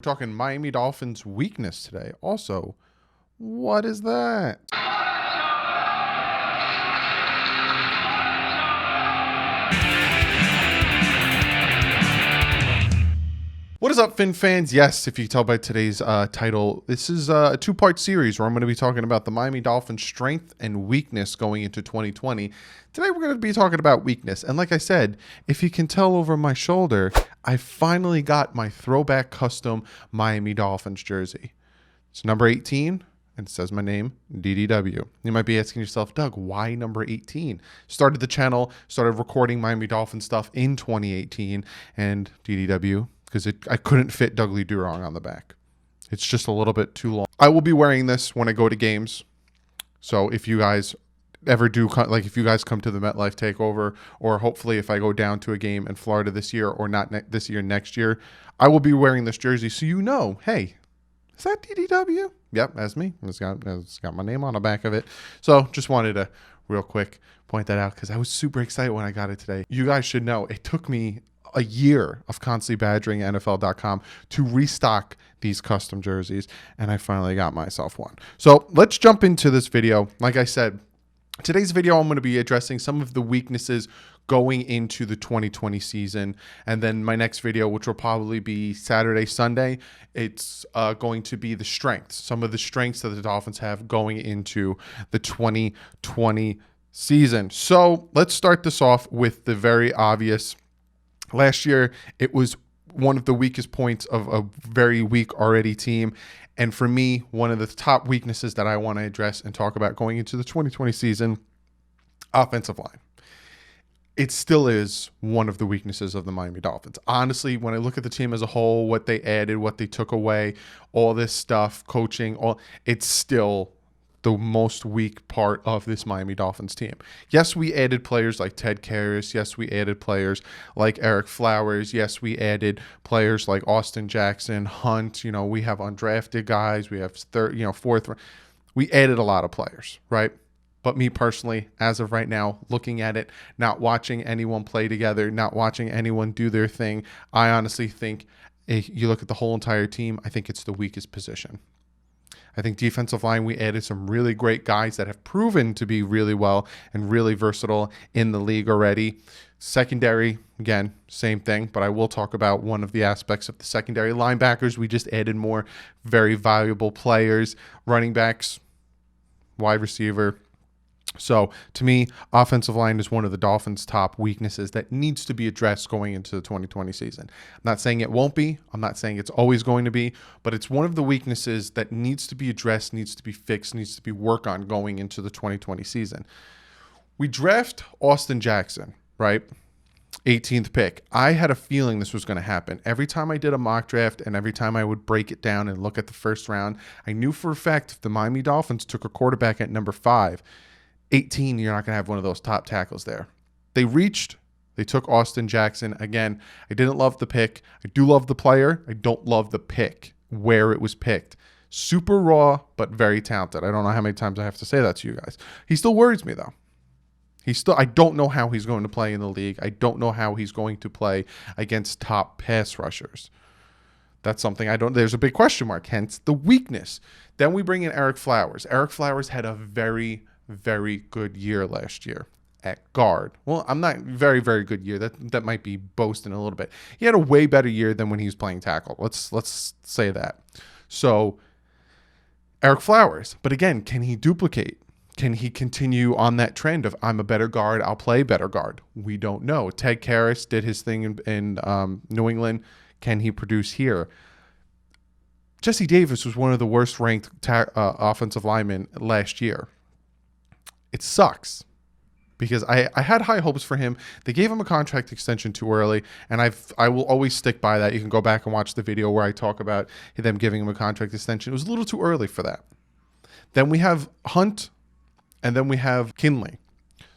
We're talking Miami Dolphins weakness today. Also, what is that? What is up, Fin fans? Yes, if you can tell by today's title, this is a two-part series where I'm going to be talking about the Miami Dolphins' strength and weakness going into 2020. Today, we're going to be talking about weakness. And like I said, if you can tell over my shoulder, I finally got my throwback custom Miami Dolphins jersey. It's number 18, and it says my name, DDW. You might be asking yourself, Doug, why number 18? Started the channel, started recording Miami Dolphins stuff in 2018, and DDW, because I couldn't fit DouglieDoWrong on the back. It's just a little bit too long. I will be wearing this when I go to games. So if you guys ever do, like if you guys come to the MetLife Takeover, or hopefully if I go down to a game in Florida this year, or not this year, next year, I will be wearing this jersey. So you know, hey, is that DDW? Yep, that's me. It's got my name on the back of it. So just wanted to real quick point that out because I was super excited when I got it today. You guys should know it took me a year of constantly badgering NFL.com to restock these custom jerseys, and I finally got myself one. So let's jump into this video. Like I said, today's video, I'm going to be addressing some of the weaknesses going into the 2020 season. And then my next video, which will probably be Saturday, Sunday, it's going to be the strengths, some of the strengths that the Dolphins have going into the 2020 season. So let's start this off with the very obvious. Last year, it was one of the weakest points of a very weak already team. And for me, one of the top weaknesses that I want to address and talk about going into the 2020 season, offensive line. It still is one of the weaknesses of the Miami Dolphins. Honestly, when I look at the team as a whole, what they added, what they took away, all this stuff, coaching, it's still the most weak part of this Miami Dolphins team. Yes, we added players like Ted Karras. Yes, we added players like Eric Flowers. Yes, we added players like Austin Jackson, Hunt. You know, we have undrafted guys. We have fourth. We added a lot of players, right? But me personally, as of right now, looking at it, not watching anyone play together, not watching anyone do their thing, I honestly think if you look at the whole entire team, I think it's the weakest position. I think defensive line, we added some really great guys that have proven to be really well and really versatile in the league already. Secondary, again, same thing, but I will talk about one of the aspects of the secondary. Linebackers, we just added more very valuable players. Running backs, wide receiver. So to me, offensive line is one of the Dolphins' top weaknesses that needs to be addressed going into the 2020 season. I'm not saying it won't be. I'm not saying it's always going to be, but it's one of the weaknesses that needs to be addressed, needs to be fixed, needs to be worked on going into the 2020 season. We draft Austin Jackson, right? 18th pick. I had a feeling this was going to happen. Every time I did a mock draft and every time I would break it down and look at the first round, I knew for a fact if the Miami Dolphins took a quarterback at number 5, 18, you're not going to have one of those top tackles there. They took Austin Jackson. Again, I didn't love the pick. I do love the player. I don't love the pick, where it was picked. Super raw, but very talented. I don't know how many times I have to say that to you guys. He still worries me, though. I don't know how he's going to play in the league. I don't know how he's going to play against top pass rushers. That's something there's a big question mark, hence the weakness. Then we bring in Eric Flowers. Eric Flowers had a very good year last year at guard. Well, I'm not very good year. That might be boasting a little bit. He had a way better year than when he was playing tackle. Let's say that. So Eric Flowers, but again, can he duplicate? Can he continue on that trend of I'm a better guard, I'll play better guard? We don't know. Ted Karras did his thing in New England. Can he produce here? Jesse Davis was one of the worst ranked offensive linemen last year. It sucks because I had high hopes for him. They gave him a contract extension too early, and I will always stick by that. You can go back and watch the video where I talk about them giving him a contract extension. It was a little too early for that. Then we have Hunt, and then we have Kinley.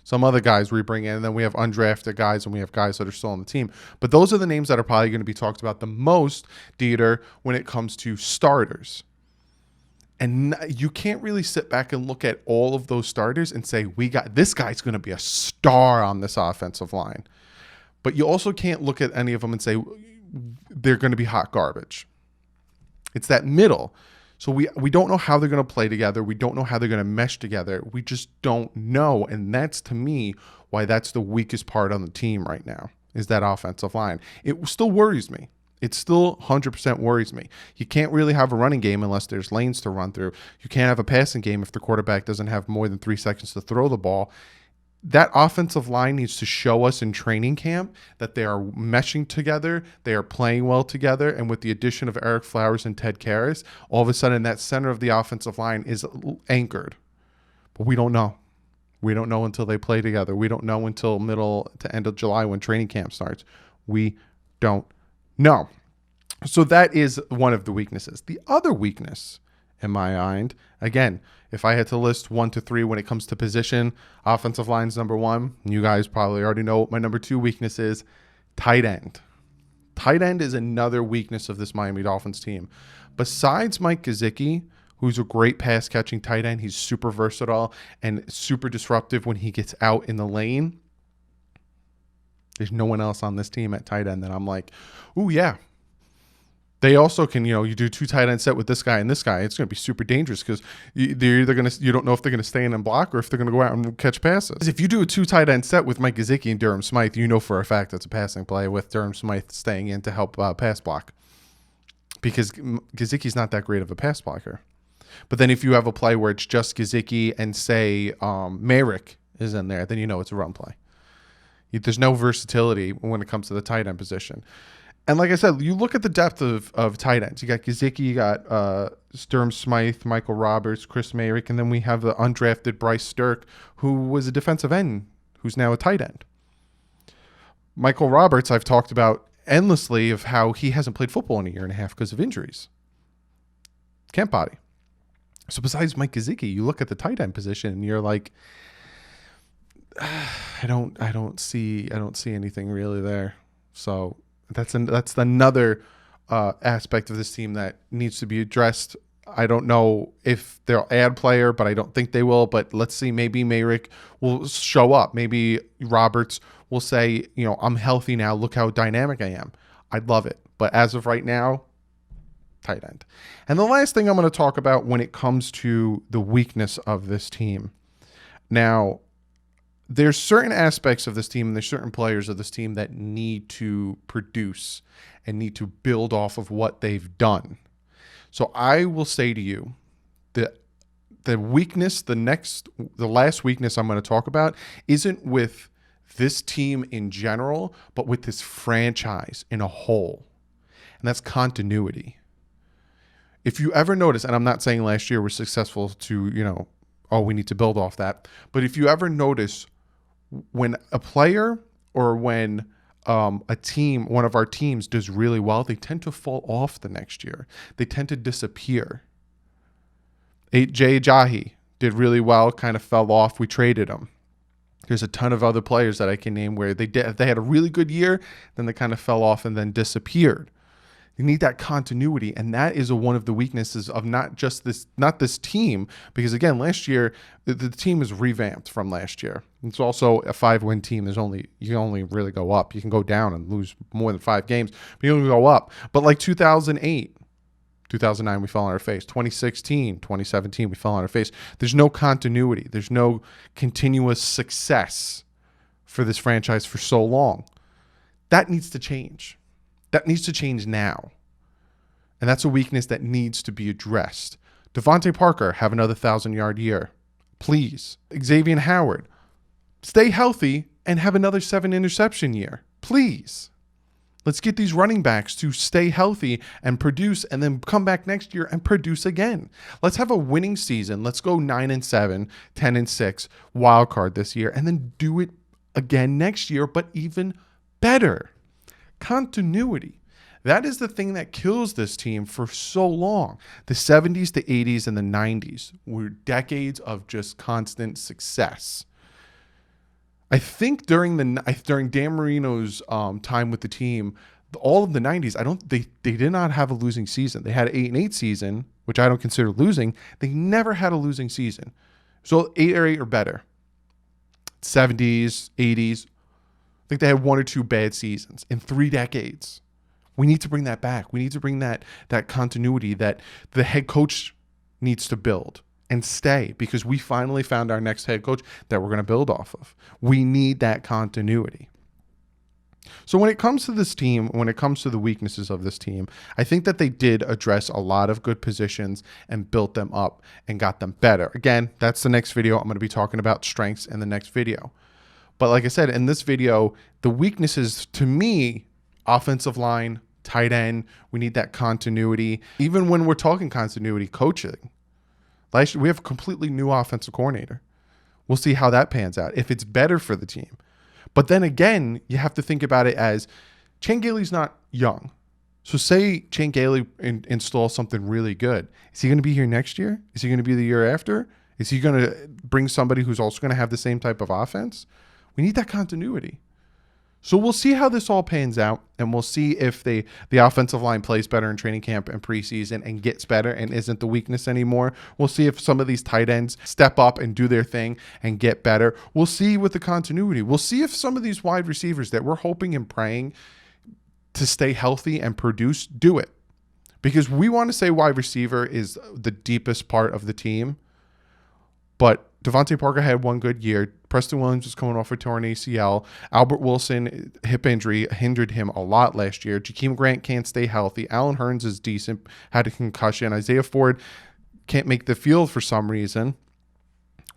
Some other guys we bring in, and then we have undrafted guys, and we have guys that are still on the team. But those are the names that are probably going to be talked about the most, Dieter, when it comes to starters. And you can't really sit back and look at all of those starters and say, this guy's going to be a star on this offensive line. But you also can't look at any of them and say they're going to be hot garbage. It's that middle. So we don't know how they're going to play together. We don't know how they're going to mesh together. We just don't know. And that's, to me, why that's the weakest part on the team right now, is that offensive line. It still worries me. It still 100% worries me. You can't really have a running game unless there's lanes to run through. You can't have a passing game if the quarterback doesn't have more than 3 seconds to throw the ball. That offensive line needs to show us in training camp that they are meshing together, they are playing well together, and with the addition of Eric Flowers and Ted Karras, all of a sudden that center of the offensive line is anchored. But we don't know. We don't know until they play together. We don't know until middle to end of July when training camp starts. We don't know. So that is one of the weaknesses. The other weakness in my mind, again, if I had to list 1 to 3 when it comes to position, offensive line's number 1. You guys probably already know what my number 2 weakness is, tight end. Tight end is another weakness of this Miami Dolphins team. Besides Mike Gesicki, who's a great pass-catching tight end, he's super versatile and super disruptive when he gets out in the lane. There's no one else on this team at tight end that I'm like, ooh, yeah. They also can, you do 2 tight end set with this guy and this guy. It's going to be super dangerous because they're either you don't know if they're going to stay in and block or if they're going to go out and catch passes. If you do a 2 tight end set with Mike Gesicki and Durham Smythe, you know for a fact that's a passing play with Durham Smythe staying in to help pass block, because Gesicki's not that great of a pass blocker. But then if you have a play where it's just Gesicki and say Merrick is in there, then you know it's a run play. There's no versatility when it comes to the tight end position. And like I said, you look at the depth of tight ends. You got Gesicki, you got Durham Smythe, Michael Roberts, Chris Merrick, and then we have the undrafted Bryce Stirk, who was a defensive end, who's now a tight end. Michael Roberts, I've talked about endlessly of how he hasn't played football in a year and a half because of injuries. Camp body. So besides Mike Gesicki, you look at the tight end position and you're like, I don't see anything really there. So that's another aspect of this team that needs to be addressed. I don't know if they'll add player, but I don't think they will. But let's see, maybe Merrick will show up. Maybe Roberts will say, I'm healthy now. Look how dynamic I am. I'd love it. But as of right now, tight end. And the last thing I'm going to talk about when it comes to the weakness of this team. Now, there's certain aspects of this team and there's certain players of this team that need to produce and need to build off of what they've done. So I will say to you that the weakness, the last weakness I'm going to talk about isn't with this team in general, but with this franchise in a whole. And that's continuity. If you ever notice, and I'm not saying last year was successful to, we need to build off that. But if you ever notice, when a player or when a team, one of our teams does really well, they tend to fall off the next year. They tend to disappear. Jay Ajayi did really well, kind of fell off. We traded him. There's a ton of other players that I can name where they had a really good year, then they kind of fell off and then disappeared. You need that continuity, and that is one of the weaknesses of not this team, because again, last year the team is revamped from last year. It's also a 5-win team. You can only really go up. You can go down and lose more than 5 games, but you only go up. But like 2008, 2009, we fell on our face. 2016, 2017, we fell on our face. There's no continuity. There's no continuous success for this franchise for so long. That needs to change. That needs to change now. And that's a weakness that needs to be addressed. Devontae Parker, have another 1,000-yard year. Please. Xavier Howard, stay healthy and have another 7-interception year. Please. Let's get these running backs to stay healthy and produce, and then come back next year and produce again. Let's have a winning season. Let's go 9-7, 10-6, wild card this year, and then do it again next year, but even better. Continuity. That is the thing that kills this team for so long. The 70s, the 80s, and the 90s were decades of just constant success. I think during Dan Marino's time with the team, all of the 90s, they did not have a losing season. They had an 8-8 season, which I don't consider losing. They never had a losing season. So 8 or 8 or better. 70s, 80s. I think they had 1 or 2 bad seasons in 3 decades. We need to bring that back. We need to bring that continuity that the head coach needs to build and stay, because we finally found our next head coach that we're going to build off of. We need that continuity. So when it comes to this team, when it comes to the weaknesses of this team, I think that they did address a lot of good positions and built them up and got them better. Again, that's the next video. I'm going to be talking about strengths in the next video. But like I said, in this video, the weaknesses to me, offensive line, tight end, we need that continuity. Even when we're talking continuity, coaching. Last year, we have a completely new offensive coordinator. We'll see how that pans out, if it's better for the team. But then again, you have to think about it as Chan Gailey's not young. So say Chan Gailey installs something really good. Is he going to be here next year? Is he going to be the year after? Is he going to bring somebody who's also going to have the same type of offense? We need that continuity. So we'll see how this all pans out, and we'll see if the offensive line plays better in training camp and preseason and gets better and isn't the weakness anymore. We'll see if some of these tight ends step up and do their thing and get better. We'll see with the continuity. We'll see if some of these wide receivers that we're hoping and praying to stay healthy and produce, do it. Because we want to say wide receiver is the deepest part of the team, but Devontae Parker had one good year. Preston Williams was coming off a torn ACL. Albert Wilson, hip injury, hindered him a lot last year. Jakeem Grant can't stay healthy. Allen Hurns is decent, had a concussion. Isaiah Ford can't make the field for some reason.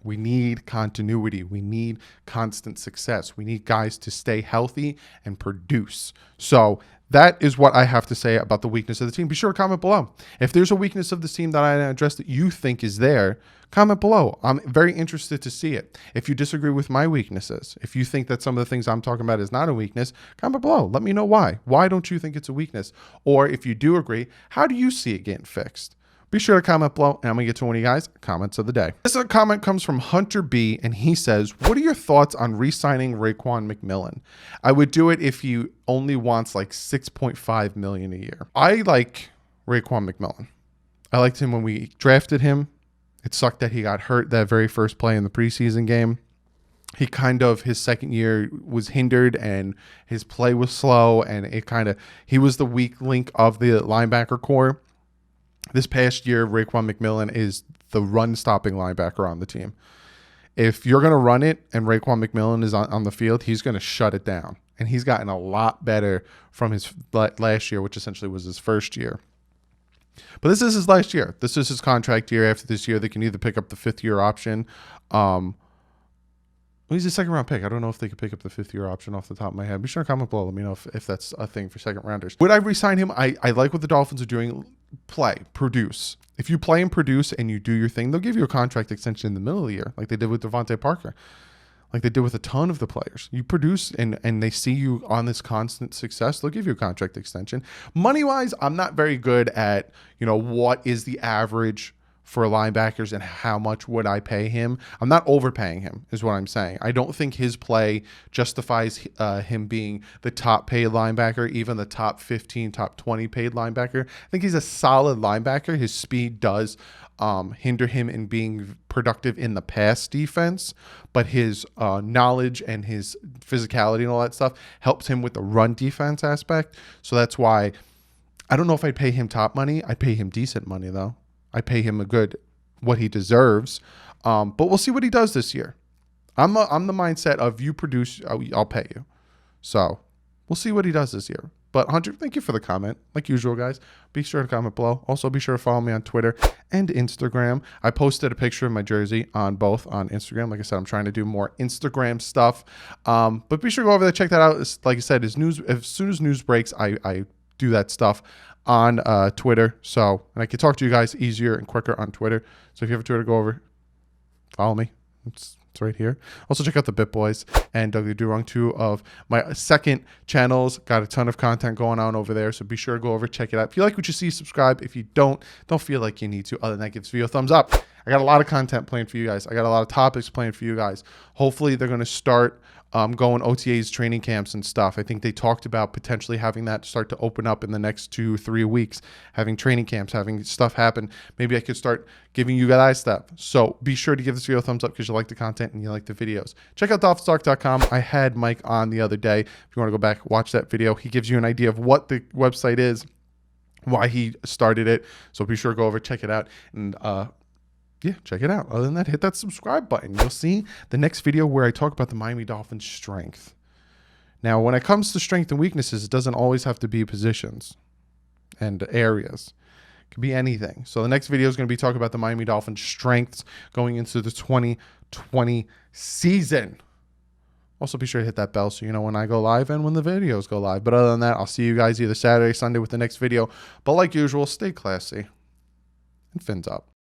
We need continuity. We need constant success. We need guys to stay healthy and produce. So that is what I have to say about the weakness of the team. Be sure to comment below. If there's a weakness of this team that I addressed that you think is there, comment below. I'm very interested to see it. If you disagree with my weaknesses, if you think that some of the things I'm talking about is not a weakness, comment below. Let me know why. Why don't you think it's a weakness? Or if you do agree, how do you see it getting fixed? Be sure to comment below, and I'm going to get to one of you guys' comments of the day. This comment comes from Hunter B, and he says, what are your thoughts on re-signing Raekwon McMillan? I would do it if he only wants like $6.5 million a year. I like Raekwon McMillan. I liked him when we drafted him. It sucked that he got hurt that very first play in the preseason game. He his second year was hindered and his play was slow, and he was the weak link of the linebacker core. This past year, Raekwon McMillan is the run-stopping linebacker on the team. If you're going to run it and Raekwon McMillan is on the field, he's going to shut it down. And he's gotten a lot better from his last year, which essentially was his first year. But this is his last year. This is his contract year. After this year, they can either pick up the fifth-year option. He's a second-round pick. I don't know if they could pick up the fifth-year option off the top of my head. Be sure to comment below. Let me know if that's a thing for second-rounders. Would I re-sign him? I like what the Dolphins are doing. Play, produce. If you play and produce and you do your thing, they'll give you a contract extension in the middle of the year, like they did with Devontae Parker, like they did with a ton of the players. You produce and they see you on this constant success, they'll give you a contract extension. Money-wise, I'm not very good at, what is the average for linebackers and how much would I pay him. I'm not overpaying him is what I'm saying. I don't think his play justifies him being the top paid linebacker, even the top 15, top 20 paid linebacker. I think he's a solid linebacker. His speed does hinder him in being productive in the pass defense, but his knowledge and his physicality and all that stuff helps him with the run defense aspect. So that's why I don't know if I'd pay him top money. I'd pay him decent money though. I pay him what he deserves, but we'll see what he does this year. I'm the mindset of you produce, I'll pay you. So we'll see what he does this year. But Hunter, thank you for the comment. Like usual, guys, be sure to comment below. Also, be sure to follow me on Twitter and Instagram. I posted a picture of my jersey on both on Instagram. Like I said, I'm trying to do more Instagram stuff. But be sure to go over there, check that out. Like I said, as soon as news breaks, I do that stuff on Twitter. And I can talk to you guys easier and quicker on Twitter. So if you have a Twitter, go over, follow me. It's right here. Also check out the Bit Boys and DouglieDoWrong, two of my second channels. Got a ton of content going on over there. So be sure to go over, check it out. If you like what you see, subscribe. If you don't feel like you need to. Other than that, give this video a thumbs up. I got a lot of content planned for you guys. I got a lot of topics planned for you guys. Hopefully they're going to start going OTAs, training camps and stuff. I think they talked about potentially having that start to open up in the next 2-3 weeks, having training camps, having stuff happen. Maybe I could start giving you guys stuff. So be sure to give this video a thumbs up because you like the content and you like the videos. Check out DolphinsTalk.com. I had Mike on the other day. If you want to go back, watch that video. He gives you an idea of what the website is, why he started it. So be sure to go over, check it out, and yeah, check it out. Other than that, hit that subscribe button. You'll see the next video where I talk about the Miami Dolphins' strength. Now, when it comes to strength and weaknesses, it doesn't always have to be positions and areas. It could be anything. So the next video is going to be talking about the Miami Dolphins' strengths going into the 2020 season. Also, be sure to hit that bell so you know when I go live and when the videos go live. But other than that, I'll see you guys either Saturday, Sunday with the next video. But like usual, stay classy and fins up.